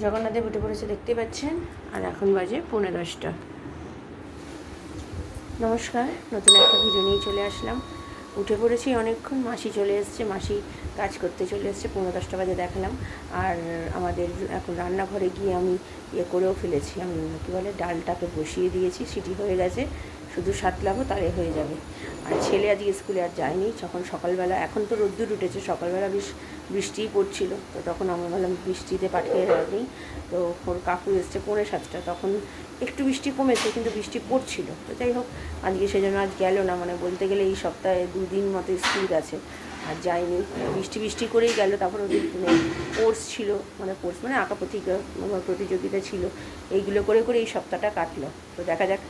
জগন্নাথদেব উঠে পড়েছে দেখতে পাচ্ছেন। আর এখন বাজে 10:45। নমস্কার, নতুন একটা ভিডিও নিয়ে চলে আসলাম। উঠে পড়েছি অনেকক্ষণ, মাসি চলে এসছে, মাসি কাজ করতে চলে এসছে। 10:10 বাজে দেখালাম। আর আমাদের এখন রান্নাঘরে গিয়ে আমি করেও ফেলেছি, আমি কী বলে ডালটাকে বসিয়ে দিয়েছি, সিটি হয়ে গেছে, শুধু সাতলাবো তাহলে হয়ে যাবে। আর ছেলে আজকে স্কুলে আর যায়নি। যখন সকালবেলা, এখন তো রোদ্দুর উঠেছে, সকালবেলা বৃষ্টিই পড়ছিল, তো তখন আমরা বললাম বৃষ্টিতে পাঠিয়ে যায়নি। তো ওর কাকু এসছে 6:45, তখন একটু বৃষ্টি কমেছে, কিন্তু বৃষ্টি পড়ছিল। তো যাই হোক, আজকে সেজন্য আজ গেল না, মানে বলতে গেলে এই সপ্তাহে 2 দিন মতো স্কুল গেছে, আর যায়নি। বৃষ্টি করেই গেল। তারপর ওদের কোর্স ছিল, কোর্স মানে আঁকা প্রতিযোগিতা ছিল, এইগুলো করে এই সপ্তাহটা কাটলো। তো দেখা যাক,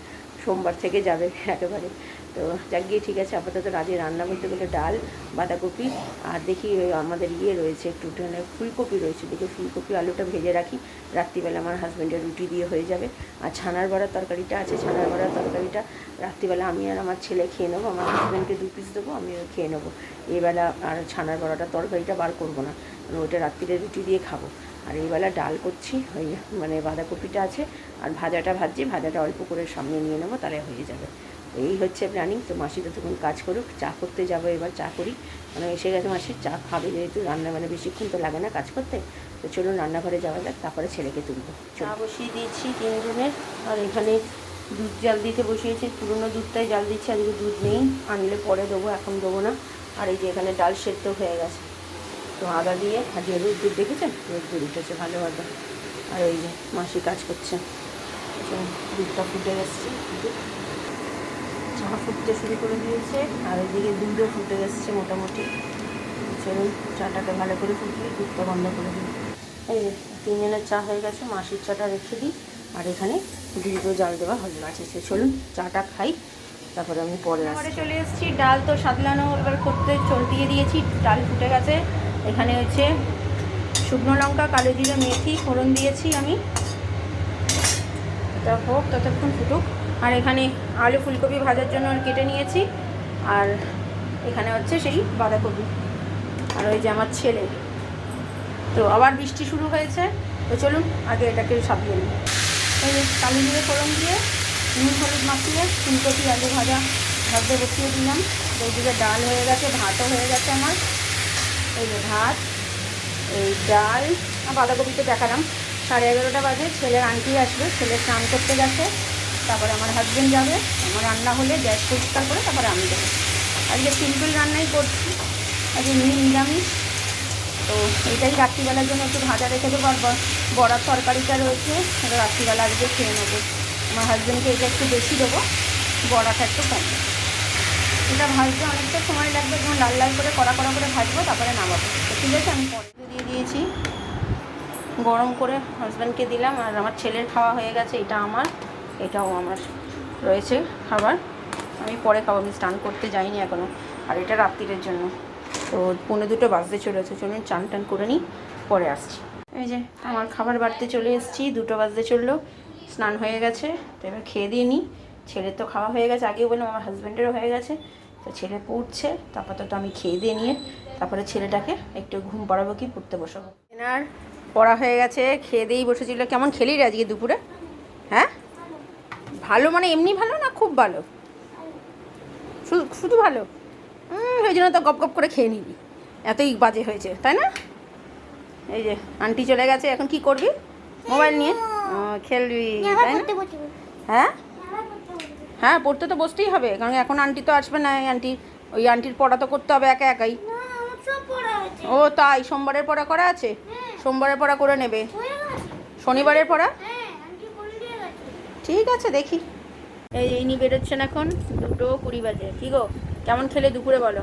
সোমবার থেকে যাবে একেবারে। তো যাক গিয়ে ঠিক আছে। আপাতত রাতে রান্না বলতে গেলে ডাল, বাঁধাকপি, আর দেখি আমাদের রয়েছে একটু ফুলকপি রয়েছে, দেখি ফুলকপি আলুটা ভেজে রাখি, রাত্রিবেলা আমার হাজব্যান্ডের রুটি দিয়ে হয়ে যাবে। আর ছানার বড়ার তরকারিটা আছে, ছানার বড়ার তরকারিটা রাত্রিবেলা আমি আর আমার ছেলে খেয়ে নেবো, আমার হাজব্যান্ডকে 2 পিস দেবো, আমিও খেয়ে নেবো। এইবেলা আর ছানার বড়াটা তরকারিটা বার করবো না, ওইটা রাত্রিরে রুটি দিয়ে খাবো। আর এইবেলা ডাল করছি, ওই বাঁধাকপিটা আছে, আর ভাজাটা ভাজছি, ভাজাটা অল্প করে সামনে নিয়ে নেবো, তাহলে হয়ে যাবে। এই হচ্ছে প্ল্যানিং। তো মাসি ততক্ষণ কাজ করুক, চা করতে যাবো, এবার চা করি, এসে গেছে মাসি, চা খাবে যেহেতু, রান্না বেশিক্ষণ তো লাগে না কাজ করতে। তো চলুন রান্নাঘরে যাওয়া যাক, তারপরে ছেলেকে তুলবো। চা বসিয়ে দিয়েছি 3 জনের। আর এখানে দুধ জাল দিতে বসিয়েছি, পুরোনো দুধটাই জাল দিচ্ছি, আজকে দুধ নেই, আনলে পরে দেবো, এখন দেবো না। আর এই যে এখানে ডাল সেদ্ধ হয়ে গেছে, তো আদা দিয়ে ভাজিয়ে দুধ দেখেছেন, দুধ উঠেছে ভালো আদা। আর এই যে মাসি কাজ করছে, দুধটা ফুটে এসছে, চা ফুটতে শুরু করে দিয়েছে, আর ওইদিকে দুধও ফুটে এসছে মোটামুটি। চলুন চাটাকে ভালো করে ফুটিয়ে দুধটা বন্ধ করে দিই। এই যে 3 জনের চা হয়ে গেছে, মাসির চাটা রেখে দিই, আর এখানে দুধও জাল দেওয়া হয়ে গেছে। চলুন চাটা খাই, তারপরে আমি পরে চলে এসেছি। ডাল তো সাদলানো এবার করতে দিয়ে দিয়েছি, ডাল ফুটে গেছে। এখানে হচ্ছে শুকনো লঙ্কা, কালো জিরে, মেথি ফোড়ন দিয়েছি আমি, এটা হোক ততক্ষণ ফুটুক। আর এখানে আলু ফুলকপি ভাজার জন্য কেটে নিয়েছি, আর এখানে হচ্ছে সেই বাঁধাকপি। আর ওই যে আমার ছেলে, তো আবার বৃষ্টি শুরু হয়েছে। তো চলুন আগে এটাকে সাজিয়ে নিই। এই যে কালো জিরে ফোড়ন দিয়ে নুন হলুদ মাখিয়ে ফুলকপি আলু ভাজতে বসিয়ে দিলাম। এইদিকে ডাল হয়ে গেছে, ভাতও হয়ে গেছে আমার। এই যে ভাত, এই ডাল, বাঁধাকপিতে দেখালাম। 11:30 বাজে, ছেলের আন্টি আসবে, ছেলে স্নান করতে গেছে, তারপরে আমার হাজব্যান্ড যাবে। আমার রান্না হলে গ্যাস পরিষ্কার করে তারপরে আমি যাবো। আজকে সিম্পল রান্নাই করছি, আজকে নিরামিষ। তো এটাই রাত্রিবেলার জন্য একটু ভাজা রেখে দেবো, আর বড়ার তরকারিটা রয়েছে, এটা রাত্রিবেলা আজকে খেয়ে নেবো। আমার হাজব্যান্ডকে এটা একটু বেশি দেবো, বড়াটা একটু কম দেবো। এটা ভাজতে অনেকটা সময় লাগবে, যখন লাল লাল করে কড়া করে ভাজবো, তারপরে নামাবো। তো ঠিক আছে, আমি পরে দিয়ে দিয়েছি, গরম করে হাজব্যান্ডকে দিলাম। আর আমার ছেলের খাওয়া হয়ে গেছে, এটা আমার, এটাও আমার রয়েছে খাবার, আমি পরে খাবো, আমি স্নান করতে যাইনি এখনও। আর এটা রাত্রিরের জন্য। তো 1:45 বাজতে চলেছে, চলুন চান টান করে নিই, পরে আসছি। এই যে আমার খাবার বাড়তে চলে এসেছি, 2টো বাজতে চললো, স্নান হয়ে গেছে। তো এবার খেয়ে দিয়ে নিই। ছেলের তো খাওয়া হয়ে গেছে, আগেও বললাম, আমার হাজব্যান্ডেরও হয়ে গেছে। তো ছেলে পড়ছে, তারপর তো আমি খেয়ে দিয়ে নিয়ে তারপরে ছেলেটাকে একটু ঘুম পাড়াবো, কি পড়তে বসাবো। এনার পড়া হয়ে গেছে, খেয়ে দিয়েই বসেছিল। কেমন খেলি রে আজকে দুপুরে? হ্যাঁ, ভালো মানে এমনি ভালো না খুব ভালো? শুধু ভালো? ওই জন্য তো গপ করে খেয়ে নিবি, এতই বাজে হয়েছে, তাই না? এই যে আন্টি চলে গেছে, এখন কি করবি? মোবাইল নিয়ে খেলবি, তাই না? হ্যাঁ হ্যাঁ, পড়তে তো বসতেই হবে, কারণ এখন আন্টি তো আসবে না। ওই আন্টির পড়া তো করতে হবে একাই। ও তাই, সোমবারের পড়া করা আছে, সোমবারের পড়া করে নেবে, শনিবারের পড়া ঠিক আছে, দেখি। এই নিয়ে বেরোচ্ছেন এখন, 2:20 বাজে। কী গো, কেমন খেলে দুপুরে বলো?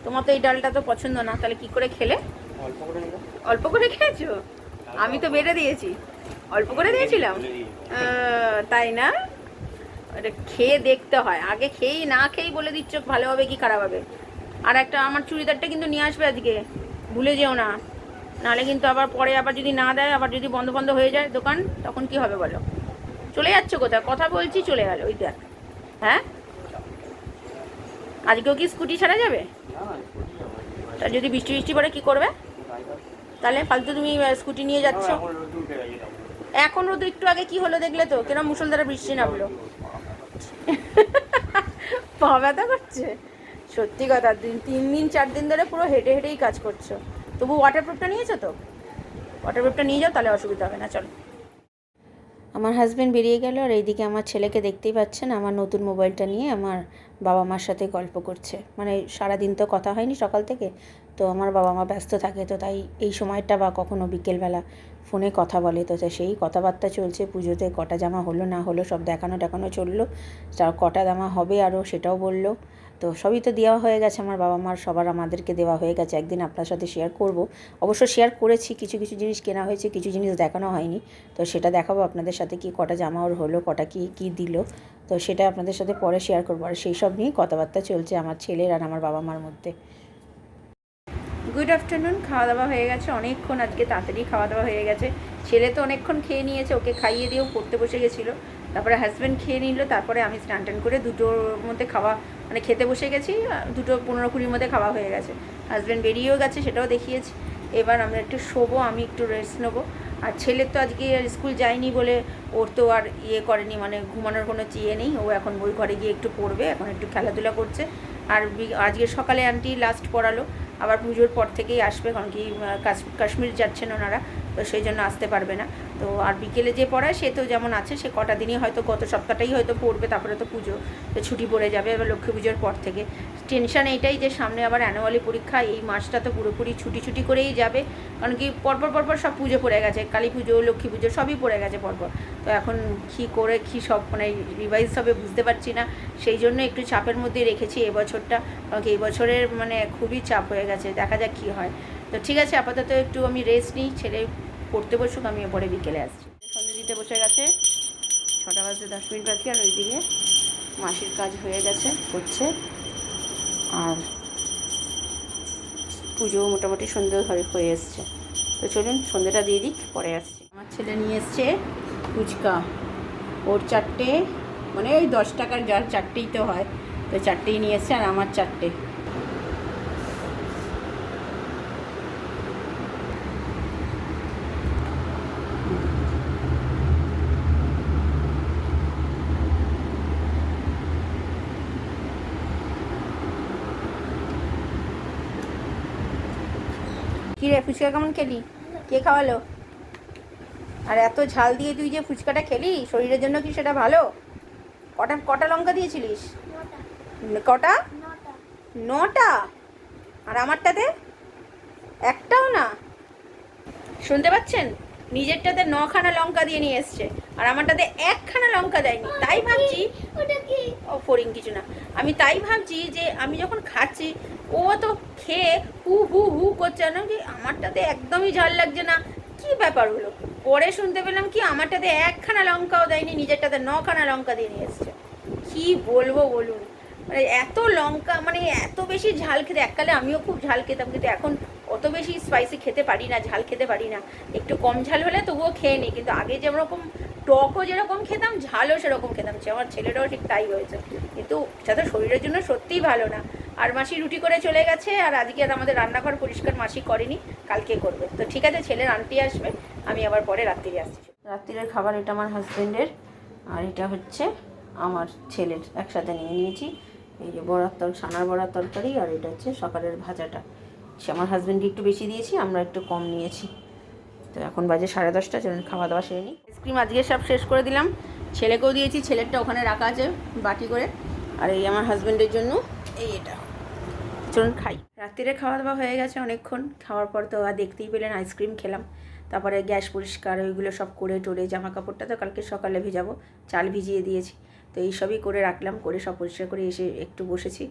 তোমার তো এই ডালটা তো পছন্দ না, তাহলে কি করে খেলে? অল্প করে খেয়েছো? আমি তো বেড়ে দিয়েছি, অল্প করে দিয়েছিলাম, তাই না? এটা খেয়ে দেখতে হয়, আগে খেয়েই না খেয়েই বলে দিচ্ছ ভালো হবে কি খারাপ হবে। আর একটা আমার চুড়িদারটা কিন্তু নিয়ে আসবে আজকে, ভুলে যেও না, নাহলে কিন্তু আবার পরে আবার যদি না দেয়, আবার যদি বন্ধ হয়ে যায় দোকান, তখন কি হবে বলো? চলে যাচ্ছ কোথায়? কথা বলছি, চলে গেল ওই দেখ। হ্যাঁ, আজকেও কি স্কুটি ছাড়া যাবে? তা যদি বৃষ্টি পড়ে কি করবে? তাহলে ফালতু তুমি স্কুটি নিয়ে যাচ্ছ। এখন রোদ, একটু আগে কি হলো দেখলে তো, কেন মুষলধারে বৃষ্টি নামলো। পা ব্যথা করছে, সত্যি কথা। 3 দিন 4 দিন ধরে পুরো হেঁটে হেঁটেই কাজ করছো। তবু ওয়াটারপ্রুফটা নিয়েছো তো? ওয়াটারপ্রুফটা নিয়ে যাও, তাহলে অসুবিধা হবে না। চলো। আমার হাজব্যান্ড বেরিয়ে গেল, আর এইদিকে আমার ছেলেকে দেখতেই পাচ্ছেন আমার নতুন মোবাইলটা নিয়ে আমার বাবা মার সাথে গল্প করছে। মানে সারাদিন তো কথা হয়নি সকাল থেকে, তো আমার বাবা মা ব্যস্ত থাকে, তো তাই এই সময়টা বা কখনো বিকেলবেলা ফোনে কথা বলে। তো সেই কথাবার্তা চলছে। পুজোতে কটা জামা হলো না হলো সব দেখানো চললো। কটা জামা হবে আরও সেটাও বললো। তো সবই তো দেওয়া হয়ে গেছে আমার বাবা মার, সবার আমাদেরকে দেওয়া হয়ে গেছে। একদিন আপনার সাথে শেয়ার করব। অবশ্য শেয়ার করেছি, কিছু কিছু জিনিস কেনা হয়েছে, কিছু জিনিস দেখানো হয়নি। তো সেটা দেখাবো আপনাদের সাথে, কি কটা জামা ওর হলো, কটা কি দিল। তো সেটা আপনাদের সাথে পরে শেয়ার করবো। আর সেই সব নিয়েই কথাবার্তা চলছে আমার ছেলের আর আমার বাবা মার মধ্যে। Good afternoon. খাওয়া দাওয়া হয়ে গেছে অনেকক্ষণ, আজকে তাড়াতাড়ি খাওয়া দাওয়া হয়ে গেছে। ছেলে তো অনেকক্ষণ খেয়ে নিয়েছে, ওকে খাইয়ে দিয়েও পড়তে বসে গেছিলো। তারপরে হাজব্যান্ড খেয়ে নিল, তারপরে আমি স্নান টান করে 2টোর মধ্যে খাওয়া মানে খেতে বসে গেছি। 2:15-20 মধ্যে খাওয়া হয়ে গেছে। হাজব্যান্ড বেরিয়েও গেছে, সেটাও দেখিয়েছি। এবার আমরা একটু শোবো, আমি একটু রেস্ট নেবো। আর ছেলের তো আজকে স্কুল যায়নি বলে ওর তো আর করেনি, মানে ঘুমানোর কোনো চিয়ে নেই। ও এখন বই ঘরে গিয়ে একটু পড়বে, এখন একটু খেলাধুলা করছে। আর আজকে সকালে আন্টি লাস্ট পড়ালো, আবার পুজোর পর থেকেই আসবে, কারণ কি কাশ্মীর যাচ্ছেন ওনারা, তো সেই জন্য আসতে পারবে না। তো আর বিকেলে যে পড়ায় সে তো যেমন আছে, সে কটা দিনই হয়তো গত সপ্তাহটাই হয়তো পড়বে, তারপরে তো পুজো, তো ছুটি পড়ে যাবে এবার লক্ষ্মী পুজোর পর থেকে। টেনশান এইটাই যে সামনে আবার অ্যানুয়ালি পরীক্ষা, এই মাসটা তো পুরোপুরি ছুটি করেই যাবে। কারণ কি পরপর সব পুজো পড়ে গেছে, কালী পুজো লক্ষ্মী পুজো সবই পড়ে গেছে পরপর। তো এখন কী করে কী সব মানে রিভাইজ হবে বুঝতে পারছি না। সেই জন্য একটু চাপের মধ্যে রেখেছি এবছরটা, কারণ কি এই বছরের মানে খুবই চাপ হয়ে গেছে। দেখা যাক কী হয়। তো ঠিক আছে, আপাতত একটু আমি রেস্ট নিই, ছেলে পড়তে বসুক, আমি পরে বিকেলে আসছি। সন্ধে দিতে বসে গেছে, 6টা বাজতে 10 মিনিট বাকি। আর ওইদিকে মাসির কাজ হয়ে গেছে, করছে। আর পুজো মোটামুটি সন্ধে হয়ে এসছে। তো চলুন সন্ধেটা দিয়ে দিক, পরে আসছি। আমার ছেলে নিয়ে এসছে ফুচকা, ওর 4টে, মানে ওই 10 টাকার যার 4টেই তো হয়, তো 4টেই নিয়ে এসছে, আর আমার 4টে। কী রে, ফুচকা কেমন খেলি? কে খাওয়ালো? আর এত ঝাল দিয়ে তুই যে ফুচকাটা খেলি, শরীরের জন্য কি সেটা ভালো? কটা লঙ্কা দিয়েছিলিস? কটা? 9টা। আর আমারটাতে একটাও না। শুনতে পাচ্ছেন? নিজেরটাতে 9খানা লঙ্কা দিয়ে নিয়ে এসছে, আর আমারটাতে 1খানা লঙ্কা দেয়নি। তাই ভাবছি ও ফরিং কিছু না, আমি তাই ভাবছি যে আমি যখন খাচ্ছি ও তো খেয়ে হু হু হু করছে না, যে আমারটাতে একদমই ঝাল লাগছে না। কি ব্যাপার হলো? পরে শুনতে পেলাম কি আমারটাতে 1খানা লঙ্কাও দেয়নি, নিজেরটাতে 9খানা লঙ্কা দিয়ে নিয়ে এসছে। কি বলবো বলুন, মানে এত লঙ্কা, মানে এত বেশি ঝাল খেতে। এককালে আমিও খুব ঝাল খেতাম, কিন্তু এখন অত বেশি স্পাইসি খেতে পারি না, ঝাল খেতে পারি না। একটু কম ঝাল হলে তবুও খেয়ে নিই, কিন্তু আগে যেরকম টকও যেরকম খেতাম, ঝালও সেরকম খেতাম। আমার ছেলেটাও ঠিক তাই হয়েছে, কিন্তু সেটা শরীরের জন্য সত্যিই ভালো না। আর মাসি রুটি করে চলে গেছে, আর আজকে আর আমাদের রান্নাঘর পরিষ্কার মাসি করেনি, কালকে করবে। তো ঠিক আছে, ছেলের আন্টি আসবে, আমি আবার পরে রাত্রিরে আসছি। রাত্রিরের খাবার এটা আমার হাজব্যান্ডের, আর এটা হচ্ছে আমার ছেলের, একসাথে নিয়ে নিয়েছি। এই যে ছানার বড়ার তরকারি, আর এটা হচ্ছে সকালের ভাজাটা। সে আমার হাজব্যান্ডকে একটু বেশি দিয়েছি, আমরা একটু কম নিয়েছি। তো এখন বাজে 10:30, চলুন খাওয়া দাওয়া সেরে নিই। আইসক্রিম আজকে সব শেষ করে দিলাম, ছেলেকেও দিয়েছি, ছেলেরটা ওখানে রাখা আছে বাটি করে। আর এই আমার হাজব্যান্ডের জন্য এটা, চলুন খাই। রাত্রিরে খাওয়া দাওয়া হয়ে গেছে অনেকক্ষণ, খাওয়ার পর তো আর দেখতেই পেলেন আইসক্রিম খেলাম। তারপরে গ্যাস পরিষ্কার ওইগুলো সব করে টোরে, জামা কাপড়টা তো কালকে সকালে ভিজাবো, চাল ভিজিয়ে দিয়েছি। তো এই সবই করে রাখলাম, করে সব পরিষ্কার করে এসে একটু বসেছি,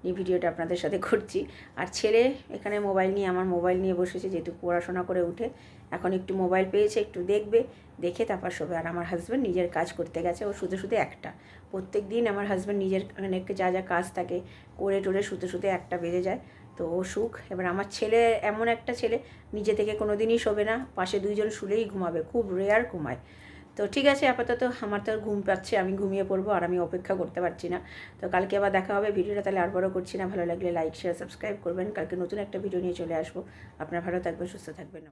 এই ভিডিওটা আপনাদের সাথে করছি। আর ছেলে এখানে মোবাইল নিয়ে, আমার মোবাইল নিয়ে বসেছে, যেহেতু পড়াশোনা করে উঠে এখন একটু মোবাইল পেয়েছে, একটু দেখবে, দেখে তারপর শোবে। আর আমার হাজব্যান্ড নিজের কাজ করতে গেছে, ও শুতে একটা, প্রত্যেক দিন আমার হাজব্যান্ড নিজের মানে যা কাজ থাকে করে টোরে শুতে 1টা বেজে যায়। তো ও সুখ। এবার আমার ছেলে এমন একটা ছেলে, নিজে থেকে কোনো দিনই শোবে না, পাশে 2জন শুলেই ঘুমাবে, খুব রেয়ার ঘুমায়। তো ঠিক আছে, আপাতত আমার তো ঘুম পাচ্ছে, আমি ঘুমিয়ে পড়বো, আর আমি অপেক্ষা করতে পারছি না। তো কালকে আবার দেখা হবে। ভিডিওটা তাহলে আর বড় করছি না, ভালো লাগলে লাইক শেয়ার সাবস্ক্রাইব করবেন। কালকে নতুন একটা ভিডিও নিয়ে চলে আসবো। আপনারা ভালো থাকবেন, সুস্থ থাকবেন।